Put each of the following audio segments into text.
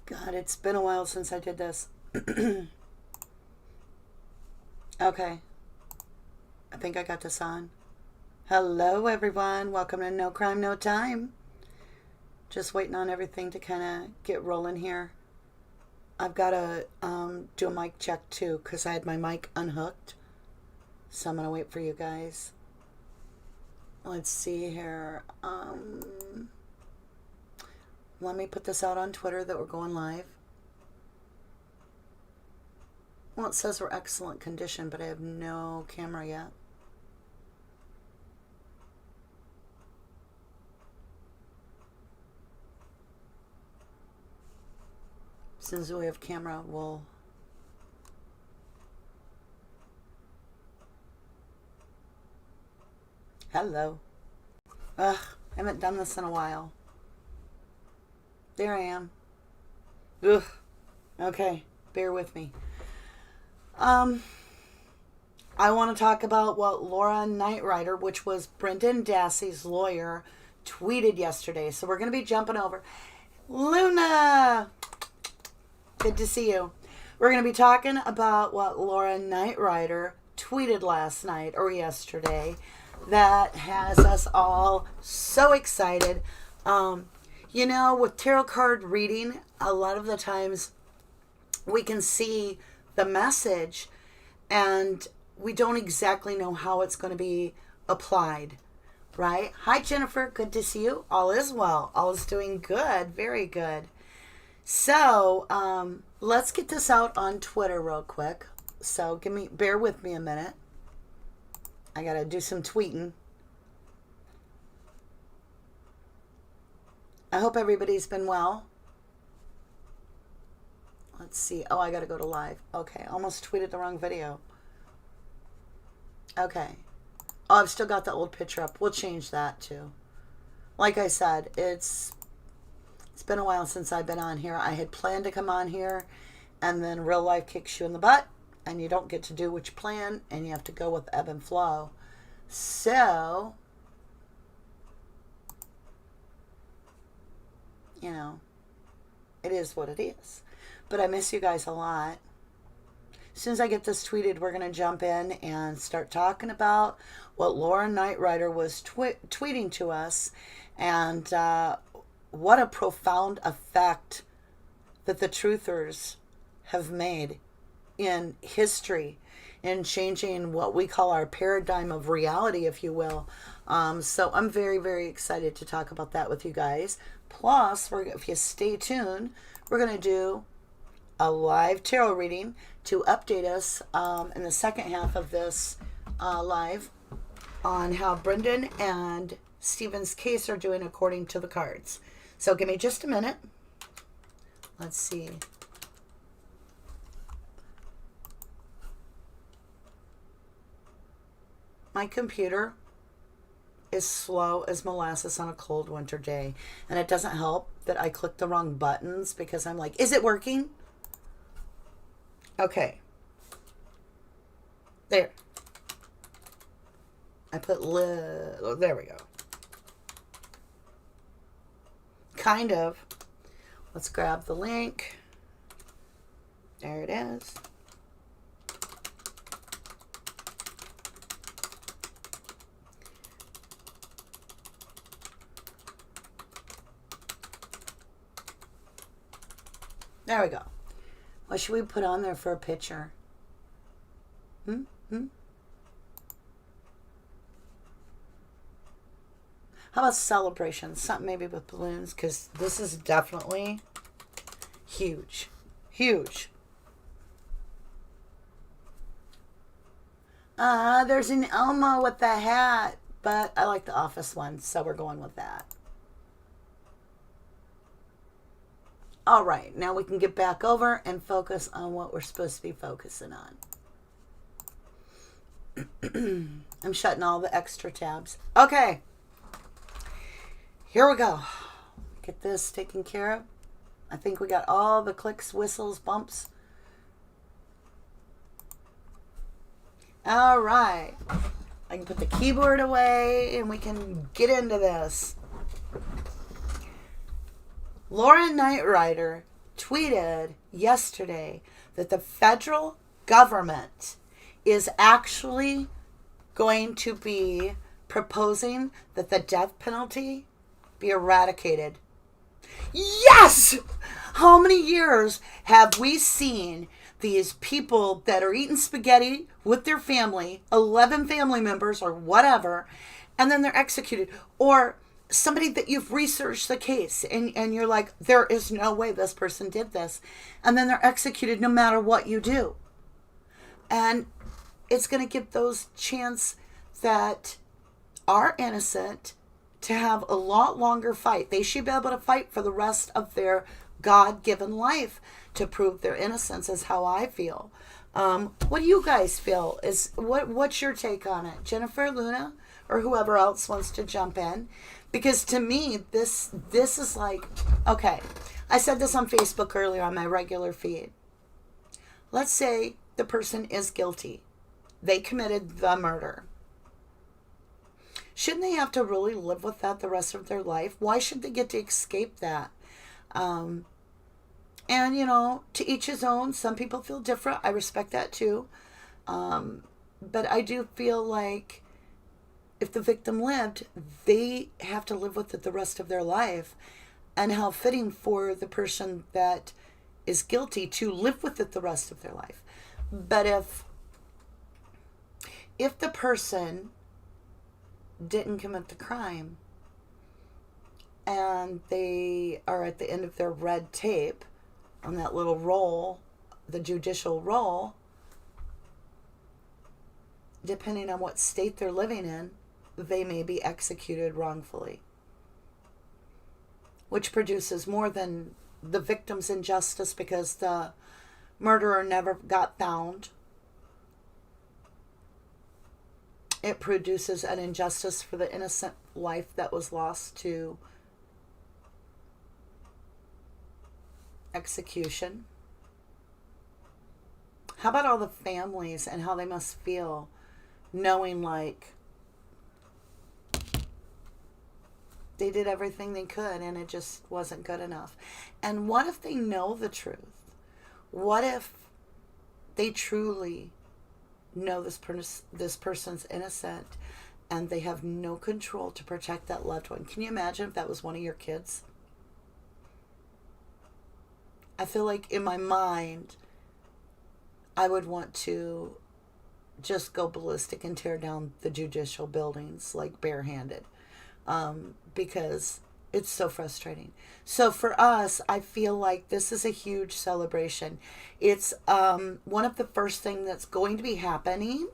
God, it's been a while since I did this. Okay. I think I got this on. Hello, everyone. Welcome to No Crime, No Time. Just waiting on everything to kind of get rolling here. I've got to do a mic check, too, because I had my mic unhooked. So I'm going to wait for you guys. Let's see here. Let me put this out on Twitter that we're going live. Well, it says we're excellent condition, but I have no camera yet. As soon as we have camera, we'll... Hello. Ugh, I haven't done this in a while. There I am. Ugh. Okay, bear with me. I want to talk about what Laura Nightrider, which was Brendan Dassey's lawyer, tweeted yesterday. So we're going to be jumping over. Luna! Good to see you. We're going to be talking about what Laura Nightrider tweeted last night or yesterday that has us all so excited. You know, with tarot card reading, a lot of the times we can see the message and we don't exactly know how it's going to be applied, right? Hi, Jennifer. Good to see you. All is well. All is doing good. Very good. So, let's get this out on Twitter real quick. So, bear with me a minute. I got to do some tweeting. I hope everybody's been well. Let's see. Oh, I got to go to live. Okay. Almost tweeted the wrong video. Okay. Oh, I've still got the old picture up. We'll change that too. Like I said, it's been a while since I've been on here. I had planned to come on here, and then real life kicks you in the butt, and you don't get to do what you plan, and you have to go with ebb and flow. So, you know, it is what it is. But I miss you guys a lot. As soon as I get this tweeted, we're going to jump in and start talking about what Laura Nightrider was tweeting to us, and what a profound effect that the truthers have made in history, in changing what we call our paradigm of reality, if you will. So I'm very, very excited to talk about that with you guys. Plus, if you stay tuned, we're going to do a live tarot reading to update us in the second half of this live on how Brendan and Stephen's case are doing according to the cards. So give me just a minute. Let's see. My computer is slow as molasses on a cold winter day. And it doesn't help that I clicked the wrong buttons because I'm like, is it working? Okay. There. I put oh, there we go. Kind of. Let's grab the link. There it is. There we go. What should we put on there for a picture? How about celebration? Something maybe with balloons, because this is definitely huge. Huge. There's an Elmo with the hat, but I like the office one, so we're going with that. All right, now we can get back over and focus on what we're supposed to be focusing on. I'm shutting all the extra tabs. Okay. Here we go. Get this taken care of. I think we got all the clicks, whistles, bumps. All right. I can put the keyboard away and we can get into this. Laura Nightrider tweeted yesterday that the federal government is actually going to be proposing that the death penalty be eradicated. Yes! How many years have we seen these people that are eating spaghetti with their family, 11 family members or whatever, and then they're executed? Or somebody that you've researched the case and you're like, there is no way this person did this. And then they're executed no matter what you do. And it's going to give those chance that are innocent to have a lot longer fight. They should be able to fight for the rest of their God-given life to prove their innocence, is how I feel. What do you guys feel? What's your take on it? Jennifer, Luna, or whoever else wants to jump in? Because to me, this is like, okay, I said this on Facebook earlier on my regular feed. Let's say the person is guilty. They committed the murder. Shouldn't they have to really live with that the rest of their life? Why should they get to escape that? And, to each his own. Some people feel different. I respect that too. But I do feel like if the victim lived, they have to live with it the rest of their life. And how fitting for the person that is guilty to live with it the rest of their life. But if the person didn't commit the crime and they are at the end of their red tape on that little roll, the judicial roll, depending on what state they're living in, they may be executed wrongfully, which produces more than the victim's injustice because the murderer never got found. It produces an injustice for the innocent life that was lost to execution. How about all the families and how they must feel knowing like they did everything they could and it just wasn't good enough? And what if they know the truth? What if they truly know this person's innocent and they have no control to protect that loved one? Can you imagine if that was one of your kids? I feel like in my mind, I would want to just go ballistic and tear down the judicial buildings like barehanded, because it's so frustrating. So for us, I feel like this is a huge celebration. It's one of the first things that's going to be happening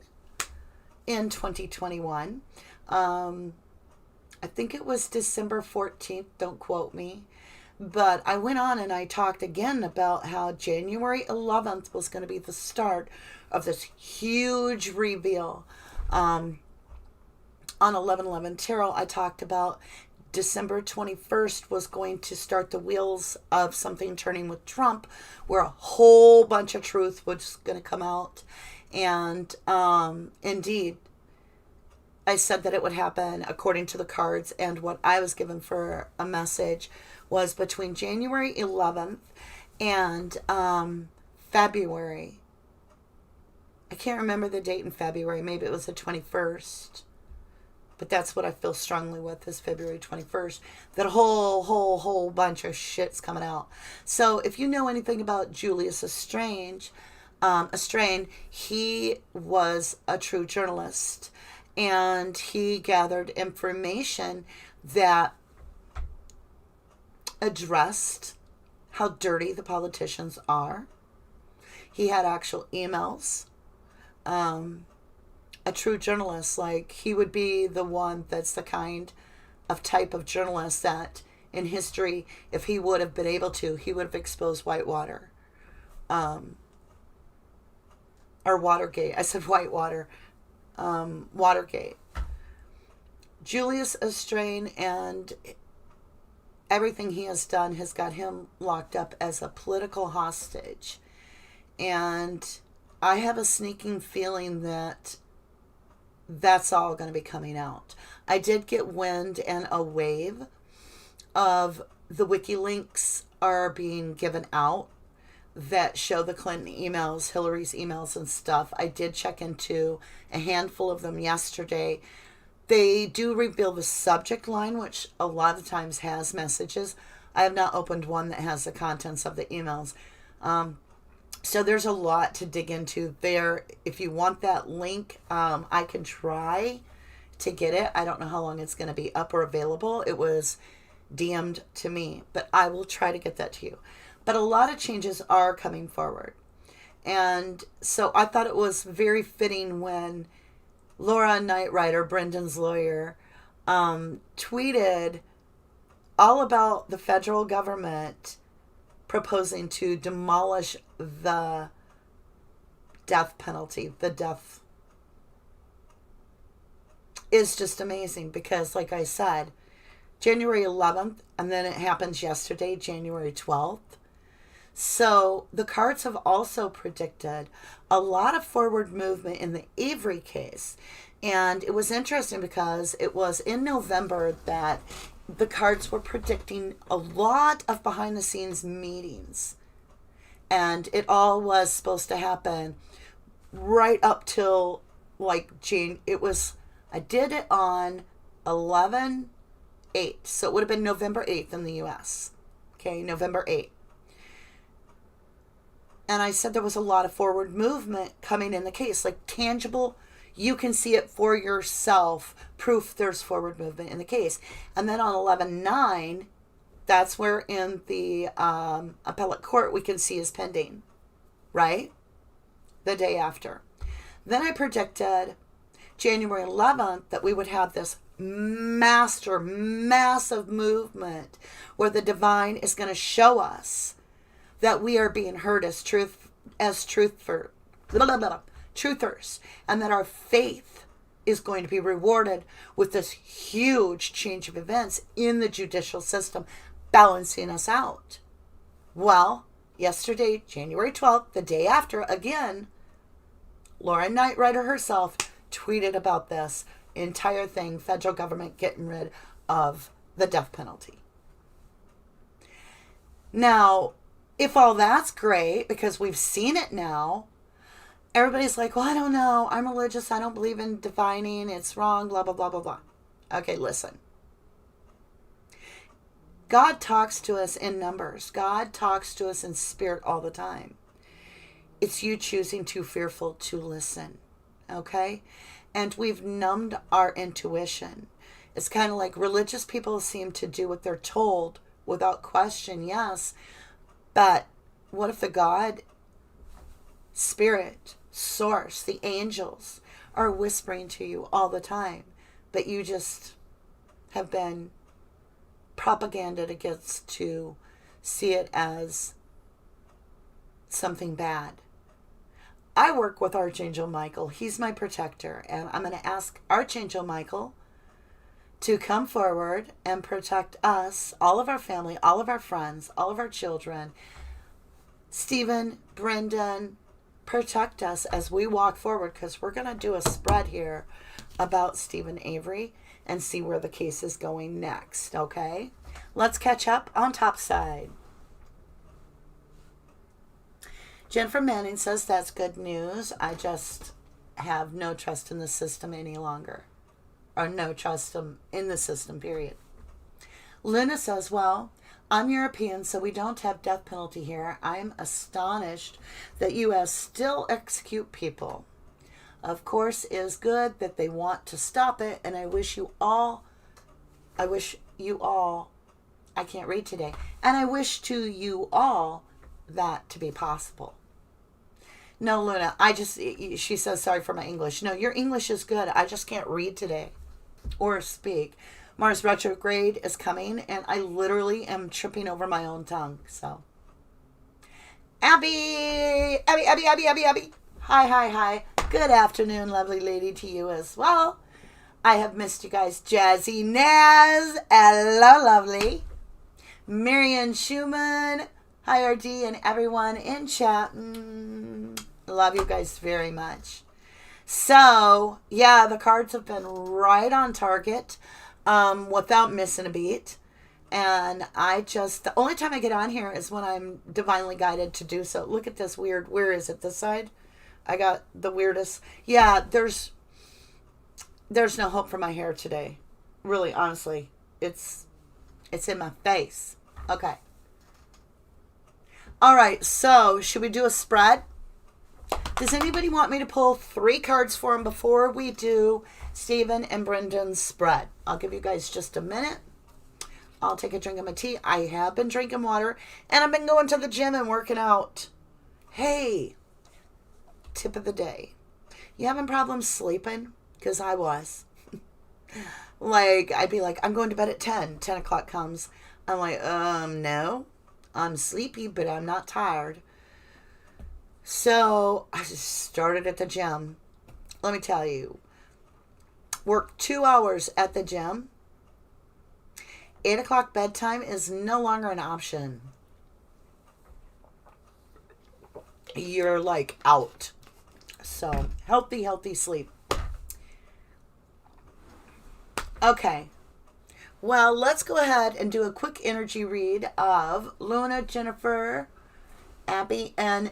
in 2021. I think it was December 14th. Don't quote me. But I went on and I talked again about how January 11th was going to be the start of this huge reveal. On 11/11 Tarot, I talked about December 21st was going to start the wheels of something turning with Trump, where a whole bunch of truth was going to come out. And indeed, I said that it would happen according to the cards, and what I was given for a message was between January 11th and February. I can't remember the date in February. Maybe it was the 21st. But that's what I feel strongly with, is February 21st. That whole bunch of shit's coming out. So if you know anything about Julius Estrain, he was a true journalist. And he gathered information that addressed how dirty the politicians are. He had actual emails. A true journalist, like he would be the one that's the kind of type of journalist that in history, if he would have been able to, he would have exposed Whitewater. Or Watergate. I said Whitewater. Watergate. Julius Estrain and everything he has done has got him locked up as a political hostage. And I have a sneaking feeling that that's all going to be coming out. I did get wind and a wave of the wiki links are being given out that show the Clinton emails, Hillary's emails and stuff. I did check into a handful of them yesterday. They do reveal the subject line, which a lot of times has messages. I have not opened one that has the contents of the emails. So there's a lot to dig into there. If you want that link, I can try to get it. I don't know how long it's going to be up or available. It was DM'd to me, but I will try to get that to you. But a lot of changes are coming forward. And so I thought it was very fitting when Laura Knightrider, Brendan's lawyer, tweeted all about the federal government proposing to demolish the death penalty. The death is just amazing because, like I said, January 11th, and then it happens yesterday, January 12th. So the cards have also predicted a lot of forward movement in the Avery case. And it was interesting because it was in November that the cards were predicting a lot of behind the scenes meetings. And it all was supposed to happen right up till like June. I did it on 11/8. So it would have been November 8th in the US. Okay, November 8th. And I said there was a lot of forward movement coming in the case, like tangible, you can see it for yourself, proof there's forward movement in the case. And then on 11/9, that's where in the appellate court we can see is pending, right? The day after. Then I predicted January 11th that we would have this massive movement where the divine is going to show us that we are being heard as truthers, and that our faith is going to be rewarded with this huge change of events in the judicial system, balancing us out. Well, yesterday, January 12th, the day after, again, Laura Knightrider herself tweeted about this entire thing, federal government getting rid of the death penalty. Now, if all that's great, because we've seen it now, everybody's like, well, I don't know. I'm religious. I don't believe in divining. It's wrong, blah, blah, blah, blah, blah. Okay, listen. God talks to us in numbers. God talks to us in spirit all the time. It's you choosing too fearful to listen. Okay? And we've numbed our intuition. It's kind of like religious people seem to do what they're told without question, yes. But what if the God, Spirit, Source, the angels are whispering to you all the time, but you just have been propaganded against to see it as something bad? I work with Archangel Michael. He's my protector, and I'm going to ask Archangel Michael to come forward and protect us, all of our family, all of our friends, all of our children. Stephen, Brendan, protect us as we walk forward, because we're going to do a spread here about Stephen Avery and see where the case is going next, okay? Let's catch up on Topside. Jennifer Manning says that's good news. I just have no trust in the system any longer. Or no trust in the system, period. Luna says, well, I'm European, so we don't have death penalty here. I'm astonished that U.S. still execute people. Of course, it is good that they want to stop it, and I wish you all, I can't read today, and I wish to you all that to be possible. No, Luna, she says, sorry for my English. No, your English is good. I just can't read today or speak. Mars retrograde is coming, and I literally am tripping over my own tongue. So, Abby. Hi. Good afternoon, lovely lady, to you as well. I have missed you guys. Jazzy Naz, hello, lovely. Marion Schumann, hi, RD, and everyone in chat. Love you guys very much. So, yeah, the cards have been right on target, without missing a beat. And the only time I get on here is when I'm divinely guided to do so. Look at this weird, where is it, this side? I got the weirdest. Yeah, there's no hope for my hair today. Really, honestly. It's in my face. Okay. All right, so should we do a spread? Does anybody want me to pull 3 cards for them before we do Stephen and Brendan's spread? I'll give you guys just a minute. I'll take a drink of my tea. I have been drinking water, and I've been going to the gym and working out. Hey, tip of the day. You having problems sleeping? Because I was. Like, I'd be like, I'm going to bed at 10. 10 o'clock comes. I'm like, no. I'm sleepy, but I'm not tired. So, I just started at the gym. Let me tell you. Worked 2 hours at the gym. 8 o'clock bedtime is no longer an option. You're like out. So, healthy sleep. Okay. Well, let's go ahead and do a quick energy read of Luna, Jennifer, Abby, and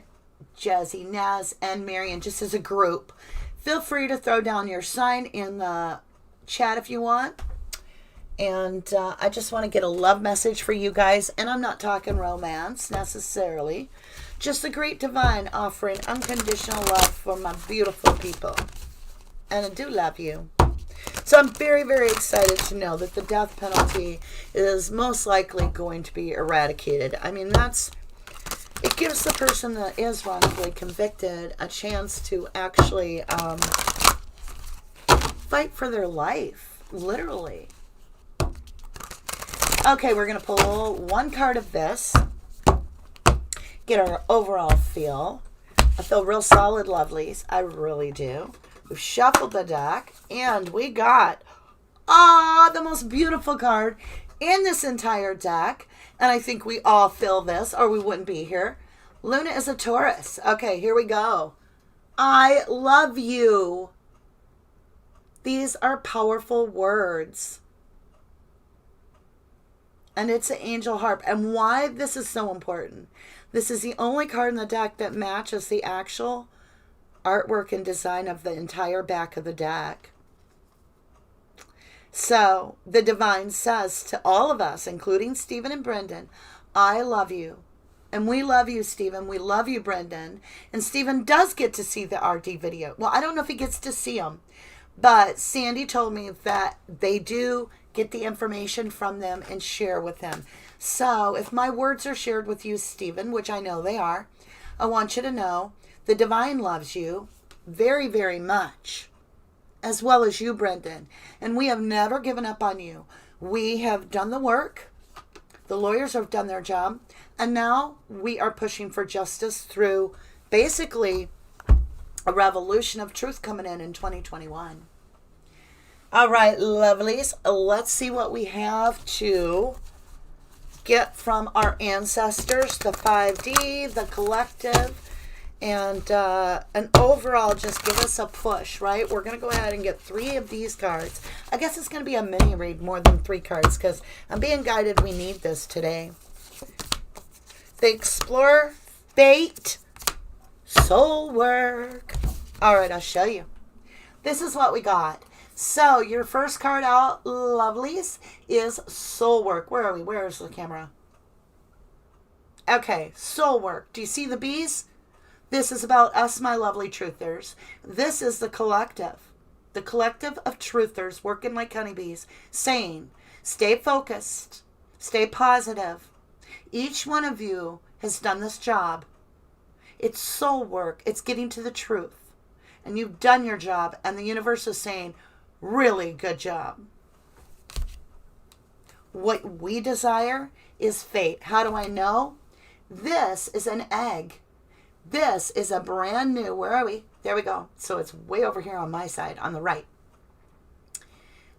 Jazzy, Naz, and Marion, just as a group. Feel free to throw down your sign in the chat if you want. And I just want to get a love message for you guys. And I'm not talking romance necessarily. Just the great divine offering unconditional love for my beautiful people. And I do love you. So I'm very, very excited to know that the death penalty is most likely going to be eradicated. I mean, it gives the person that is wrongfully convicted a chance to actually fight for their life, literally. Okay, we're going to pull 1 card of this, get our overall feel. I feel real solid, lovelies. I really do. We've shuffled the deck, and we got, the most beautiful card in this entire deck. And I think we all feel this, or we wouldn't be here. Luna is a Taurus. Okay, here we go. I love you. These are powerful words. And it's an angel harp. And why this is so important. This is the only card in the deck that matches the actual artwork and design of the entire back of the deck. So the divine says to all of us, including Stephen and Brendan, I love you. And we love you, Stephen. We love you, Brendan. And Stephen does get to see the RD video. Well, I don't know if he gets to see them. But Sandy told me that they do get the information from them and share with them. So if my words are shared with you, Stephen, which I know they are, I want you to know the divine loves you very, very much, as well as you, Brendan. And we have never given up on you. We have done the work. The lawyers have done their job. And now we are pushing for justice through basically a revolution of truth coming in 2021. All right, lovelies. Let's see what we have to get from our ancestors, the 5D, the collective, and overall just give us a push, right? We're going to go ahead and get 3 of these cards. I guess it's going to be a mini read more than 3 cards because I'm being guided. We need this today. The Explorer, Fate, Soul Work. All right, I'll show you. This is what we got. So your first card out, lovelies, is Soul Work. Where are we? Where is the camera? Okay, Soul Work. Do you see the bees? This is about us, my lovely truthers. This is the collective of truthers working like honeybees, saying, stay focused, stay positive. Each one of you has done this job. It's soul work. It's getting to the truth. And you've done your job, and the universe is saying, really good job. What we desire is fate. How do I know? This is an egg. This is a brand new, where are we? There we go. So it's way over here on my side, on the right.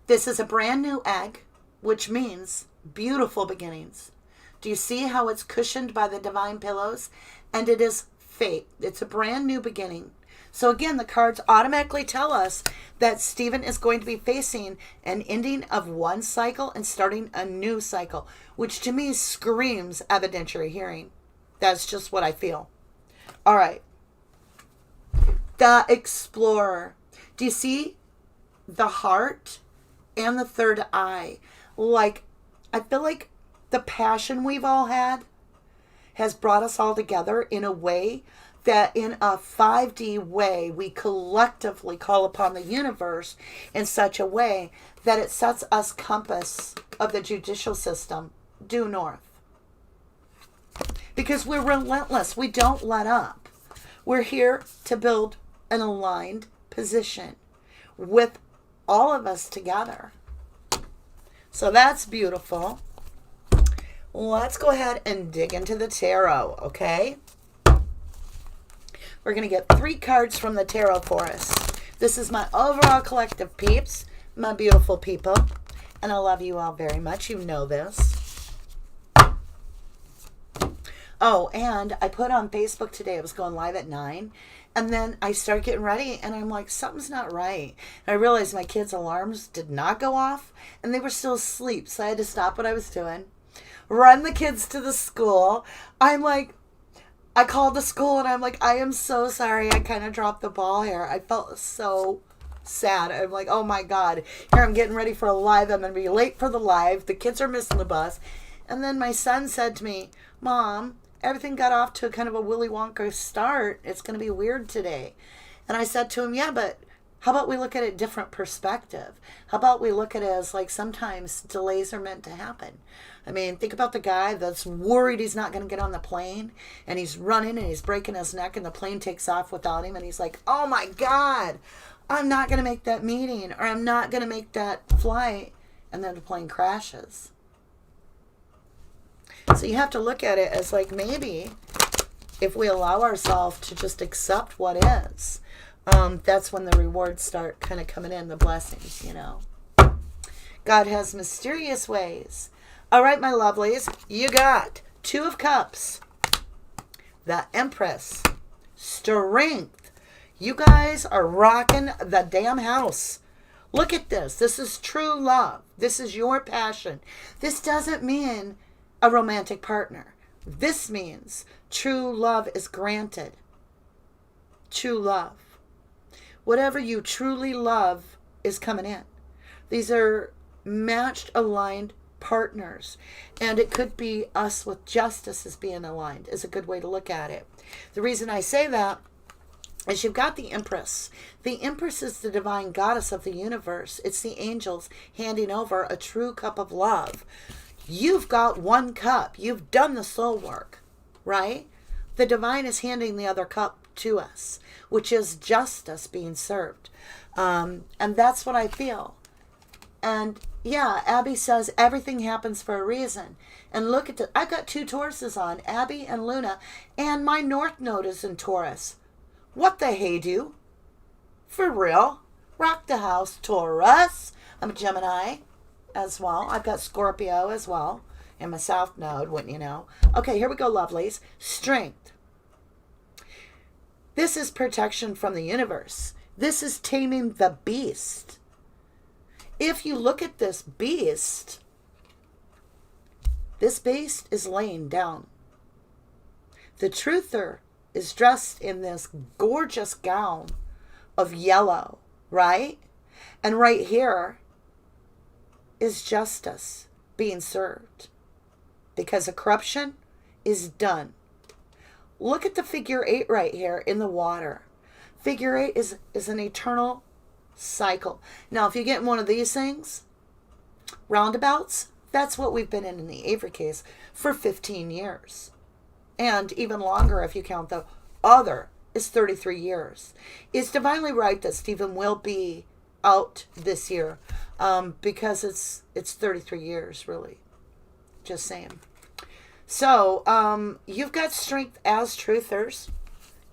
This is a brand new egg, which means beautiful beginnings. Do you see how it's cushioned by the divine pillows? And it is fate. It's a brand new beginning. So again, the cards automatically tell us that Stephen is going to be facing an ending of one cycle and starting a new cycle, which to me screams evidentiary hearing. That's just what I feel. All right. The Explorer. Do you see the heart and the third eye? Like, I feel like the passion we've all had has brought us all together in a way that in a 5D way, we collectively call upon the universe in such a way that it sets us compass of the judicial system due north. Because we're relentless. We don't let up. We're here to build an aligned position with all of us together. So that's beautiful. Let's go ahead and dig into the tarot, okay? We're going to get 3 cards from the tarot for us. This is my overall collective peeps, my beautiful people. And I love you all very much. You know this. Oh, and I put on Facebook today, I was going live at 9. And then I started getting ready, and I'm like, something's not right. And I realized my kids' alarms did not go off, and they were still asleep. So I had to stop what I was doing, run the kids to the school. I'm like, I called the school and I'm like, I am so sorry. I kind of dropped the ball here. I felt so sad. I'm like, oh my God. Here I'm getting ready for a live. I'm going to be late for the live. The kids are missing the bus. And then my son said to me, Mom, everything got off to a kind of a Willy Wonka start. It's going to be weird today. And I said to him, yeah, but how about we look at it different perspective? How about we look at it as like sometimes delays are meant to happen? I mean, think about the guy that's worried he's not going to get on the plane, and he's running and he's breaking his neck, and the plane takes off without him, and he's like, oh my God, I'm not going to make that meeting, or I'm not going to make that flight, and then the plane crashes. So you have to look at it as like maybe if we allow ourselves to just accept what is, that's when the rewards start kind of coming in, the blessings, you know. God has mysterious ways. All right, my lovelies, you got 2 of Cups, the Empress, Strength. You guys are rocking the damn house. Look at this. This is true love. This is your passion. This doesn't mean a romantic partner. This means true love is granted. True love. Whatever you truly love is coming in. These are matched, aligned partners. And it could be us with justice as being aligned is a good way to look at it. The reason I say that is you've got the Empress. The Empress is the divine goddess of the universe. It's the angels handing over a true cup of love. You've got 1 cup. You've done the soul work, right? The divine is handing the other cup to us, which is justice being served. And that's what I feel. And yeah, Abby says everything happens for a reason. And look at the, I've got 2 Tauruses on, Abby and Luna, and my North Node is in Taurus. What the hey do? For real. Rock the house, Taurus. I'm a Gemini as well. I've got Scorpio as well. And my South Node, wouldn't you know? Okay, here we go, lovelies. Strength. This is protection from the universe. This is taming the beast. If you look at this beast is laying down. The truther is dressed in this gorgeous gown of yellow, right? And right here is justice being served because the corruption is done. Look at the figure 8 right here in the water. Figure 8 is an eternal cycle. Now, if you get in one of these things, roundabouts, that's what we've been in the Avery case for 15 years. And even longer if you count the other is 33 years. It's divinely right that Stephen will be out this year because it's 33 years, really. Just saying. So, you've got strength as truthers.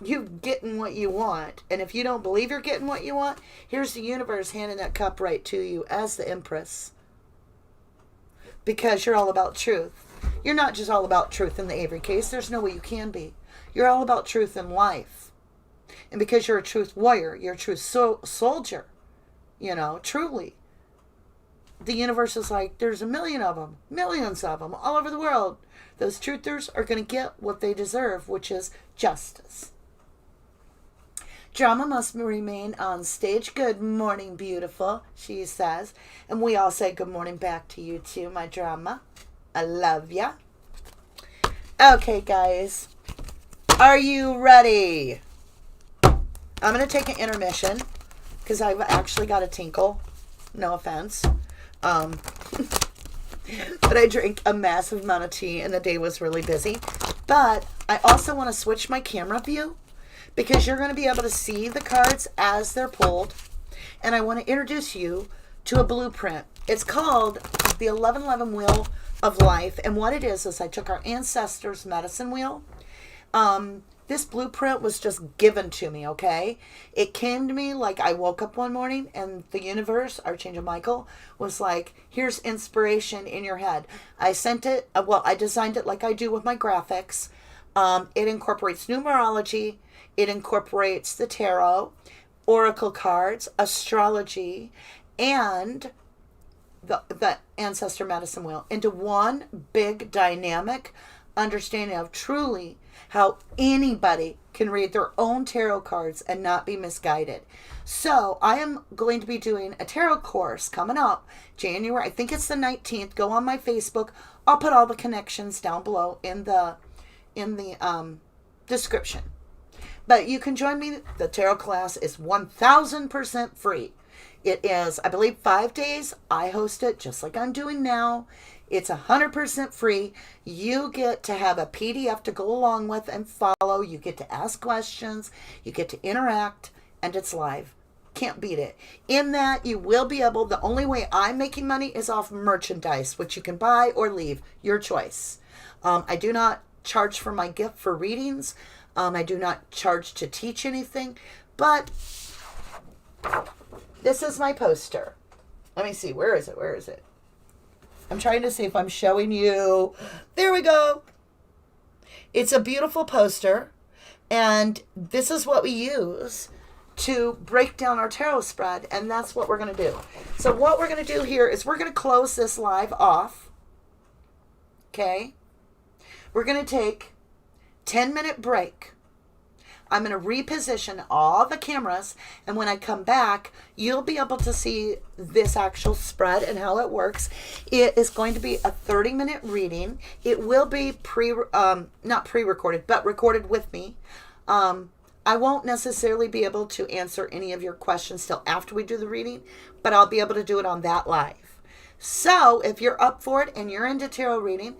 You're getting what you want. And if you don't believe you're getting what you want, here's the universe handing that cup right to you as the Empress. Because you're all about truth. You're not just all about truth in the Avery case. There's no way you can be. You're all about truth in life. And because you're a truth warrior, you're a truth soldier, you know, truly. The universe is like, there's a million of them, millions of them all over the world. Those truthers are going to get what they deserve, which is justice. Drama must remain on stage. Good morning, beautiful, she says. And we all say good morning back to you too, my drama. I love ya. Okay, guys. Are you ready? I'm going to take an intermission because I've actually got a tinkle. No offense. But I drank a massive amount of tea and the day was really busy. But I also want to switch my camera view because you're going to be able to see the cards as they're pulled. And I want to introduce you to a blueprint. It's called the 1111 Wheel of Life. And what it is I took our ancestors' medicine wheel. This blueprint was just given to me, okay? It came to me like I woke up one morning and the universe, Archangel Michael, was like, here's inspiration in your head. I sent it, I designed it like I do with my graphics. It incorporates numerology. It incorporates the tarot, oracle cards, astrology, and the ancestor medicine wheel into one big dynamic understanding of truly how anybody can read their own tarot cards and not be misguided. So I am going to be doing a tarot course coming up January. I think it's the 19th. Go on my Facebook. I'll put all the connections down below in the description. But you can join me. The tarot class is 1000% free. It is, I believe, 5 days. I host it just like I'm doing now. It's 100% free. You get to have a PDF to go along with and follow. You get to ask questions. You get to interact. And it's live. Can't beat it. In that, you will be able, the only way I'm making money is off merchandise, which you can buy or leave. Your choice. I do not charge for my gift for readings. I do not charge to teach anything. But this is my poster. Let me see. Where is it? Where is it? I'm trying to see if I'm showing you. There we go. It's a beautiful poster. And this is what we use to break down our tarot spread. And that's what we're going to do. So what we're going to do here is we're going to close this live off. Okay. We're going to take 10-minute break. I'm going to reposition all the cameras, and when I come back, you'll be able to see this actual spread and how it works. It is going to be a 30-minute reading. It will be not pre-recorded, but recorded with me. I won't necessarily be able to answer any of your questions till after we do the reading, but I'll be able to do it on that live. So if you're up for it and you're into tarot reading,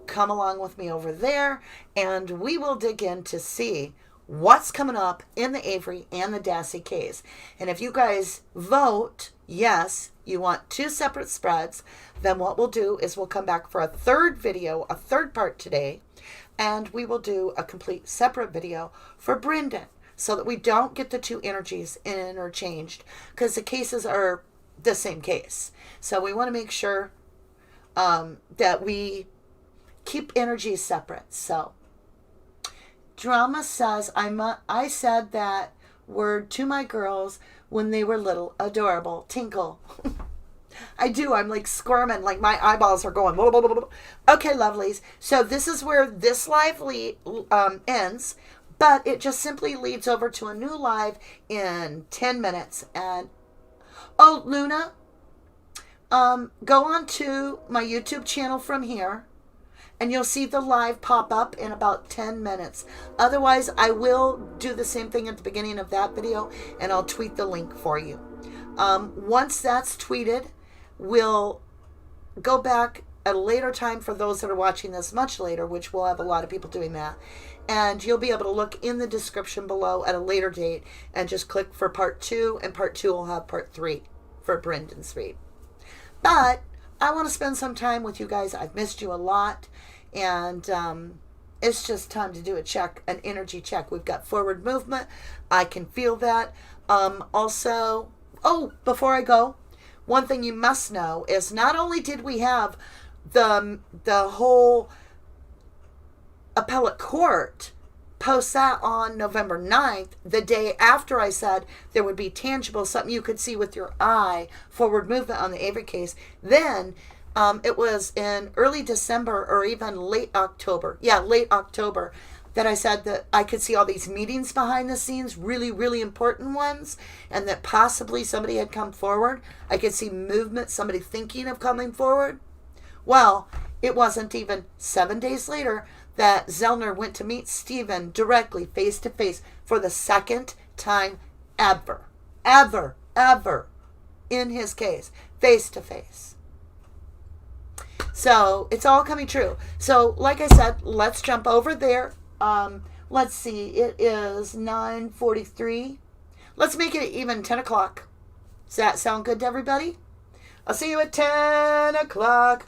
come along with me over there, and we will dig in to see what's coming up in the Avery and the Dassey case. And if you guys vote, yes, you want 2 separate spreads, then what we'll do is we'll come back for a third video, a third part today, and we will do a complete separate video for Brendan so that we don't get the 2 energies interchanged because the cases are the same case. So we want to make sure that we keep energies separate. So Drama says, I said that word to my girls when they were little. Adorable. Tinkle. I do. I'm like squirming. Like my eyeballs are going. Blah, blah, blah, blah. Okay, lovelies. So this is where this live ends. But it just simply leads over to a new live in 10 minutes. And, oh, Luna, go on to my YouTube channel from here. And you'll see the live pop up in about 10 minutes. Otherwise, I will do the same thing at the beginning of that video, and I'll tweet the link for you. Once that's tweeted, we'll go back at a later time for those that are watching this much later, which we'll have a lot of people doing that. And you'll be able to look in the description below at a later date and just click for part 2, and part 2 will have part 3 for Brendan's read. But I want to spend some time with you guys. I've missed you a lot. And it's just time to do a check, an energy check. We've got forward movement. I can feel that. Also, before I go, one thing you must know is not only did we have the whole appellate court post that on November 9th, the day after I said there would be tangible, something you could see with your eye, forward movement on the Avery case. Then it was in early December or even late October. Yeah, late October, that I said that I could see all these meetings behind the scenes, really, really important ones, and that possibly somebody had come forward. I could see movement, somebody thinking of coming forward. Well, it wasn't even 7 days later that Zellner went to meet Stephen directly, face to face, for the second time ever in his case, face to face. So it's all coming true. So like I said, let's jump over there. Let's see, it is 9:43. Let's make it even 10 o'clock. Does that sound good to everybody? I'll see you at 10 o'clock.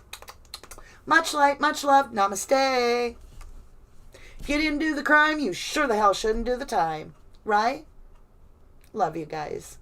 Much light, much love. Namaste. If you didn't do the crime, you sure the hell shouldn't do the time. Right? Love you guys.